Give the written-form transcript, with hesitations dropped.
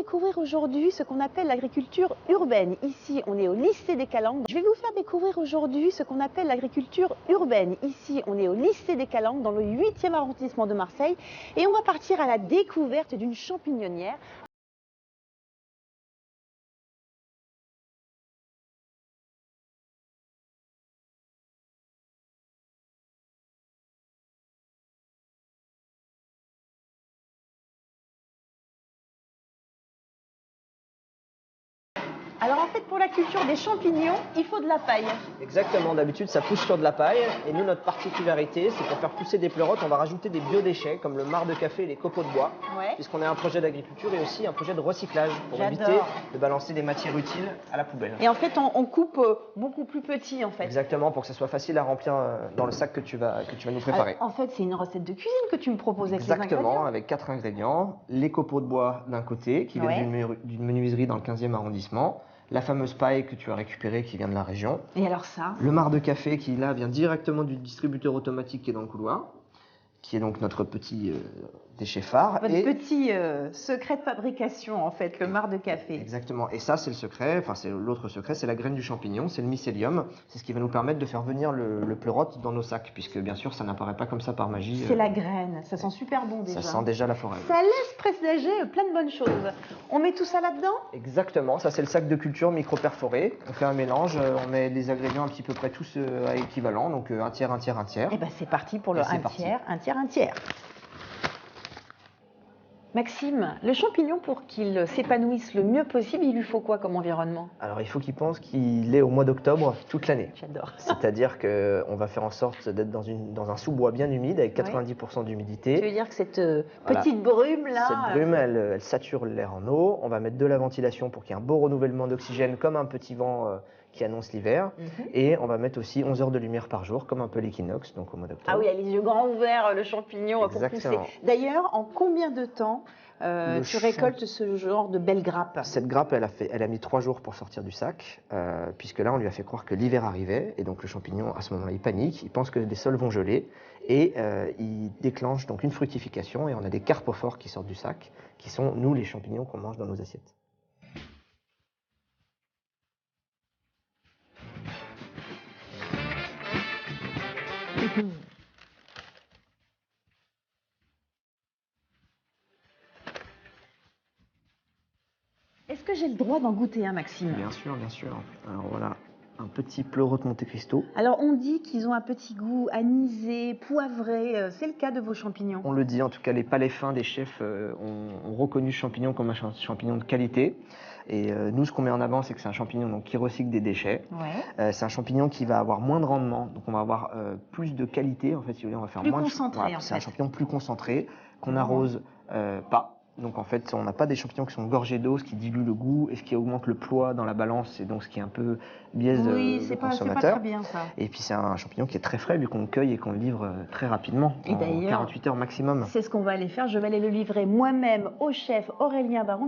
découvrir aujourd'hui ce qu'on appelle l'agriculture urbaine. Ici, on est au lycée des Calanques. Je vais vous faire découvrir aujourd'hui ce qu'on appelle l'agriculture urbaine. Ici, on est au lycée des Calanques, dans le 8e arrondissement de Marseille. Et on va partir à la découverte d'une champignonnière. Alors en fait, pour la culture des champignons, il faut de la paille. Exactement, d'habitude ça pousse sur de la paille et nous notre particularité c'est pour faire pousser des pleurotes on va rajouter des biodéchets comme le marc de café et les copeaux de bois puisqu'on a un projet d'agriculture et aussi un projet de recyclage pour éviter de balancer des matières utiles à la poubelle. Et en fait on coupe beaucoup plus petit en fait. Exactement, pour que ça soit facile à remplir dans le sac que tu vas nous préparer. En fait c'est une recette de cuisine que tu me proposes avec Exactement, avec 4 ingrédients, les copeaux de bois d'un côté qui viennent d'une menuiserie dans le 15e arrondissement. La fameuse paille que tu as récupérée qui vient de la région. Et alors ça? Le marc de café qui là vient directement du distributeur automatique qui est dans le couloir, qui est donc notre petit déchet phare. Votre petit secret de fabrication en fait, le marc de café. Exactement, et ça c'est le secret, enfin c'est l'autre secret, c'est la graine du champignon, c'est le mycélium. C'est ce qui va nous permettre de faire venir le pleurote dans nos sacs, puisque bien sûr ça n'apparaît pas comme ça par magie. C'est la graine, ça sent super bon déjà. Ça sent déjà la forêt. Ça laisse présager plein de bonnes choses. On met tout ça là-dedans? Exactement, ça c'est le sac de culture micro-perforé. On fait un mélange, on met les ingrédients un petit peu près tous équivalents, donc un tiers, un tiers, un tiers. Et ben c'est parti pour le un tiers, un tiers, un tiers. Maxime, le champignon, pour qu'il s'épanouisse le mieux possible, il lui faut quoi comme environnement? Alors il faut qu'il pense qu'il est au mois d'octobre toute l'année. J'adore. C'est-à-dire qu'on va faire en sorte d'être dans un sous-bois bien humide avec 90% d'humidité. Tu veux dire que cette petite brume là... Cette brume, elle sature l'air en eau. On va mettre de la ventilation pour qu'il y ait un beau renouvellement d'oxygène comme un petit vent qui annonce l'hiver. Et on va mettre aussi 11 heures de lumière par jour comme un peu l'équinoxe, donc au mois d'octobre. Ah oui, il a les yeux grands ouverts, le champignon pour pousser. D'ailleurs, en combien de temps tu récoltes ce genre de belle grappe? Cette grappe, elle a mis 3 jours pour sortir du sac, puisque là, on lui a fait croire que l'hiver arrivait, et donc le champignon, à ce moment-là, il panique, il pense que les sols vont geler, et il déclenche donc une fructification, et on a des carpophores qui sortent du sac, qui sont, nous, les champignons qu'on mange dans nos assiettes. Est-ce que j'ai le droit d'en goûter un, Maxime? Bien sûr, bien sûr. Alors voilà, un petit pleurote Monte Cristo. Alors on dit qu'ils ont un petit goût anisé, poivré, c'est le cas de vos champignons? On le dit, en tout cas les palais fins des chefs ont reconnu ce champignon comme un champignon de qualité. Et nous, ce qu'on met en avant, c'est que c'est un champignon donc, qui recycle des déchets. C'est un champignon qui va avoir moins de rendement, donc on va avoir plus de qualité. En fait, si vous voulez, on va faire moins concentré. Voilà, c'est un champignon plus concentré qu'on n'arrose pas. Donc en fait, on n'a pas des champignons qui sont gorgés d'eau, ce qui dilue le goût et ce qui augmente le poids dans la balance, et donc ce qui est un peu biaise le consommateur. C'est pas très bien ça. Et puis c'est un champignon qui est très frais vu qu'on le cueille et qu'on le livre très rapidement, en 48 heures maximum. C'est ce qu'on va aller faire, je vais aller le livrer moi-même au chef Aurélien Baron.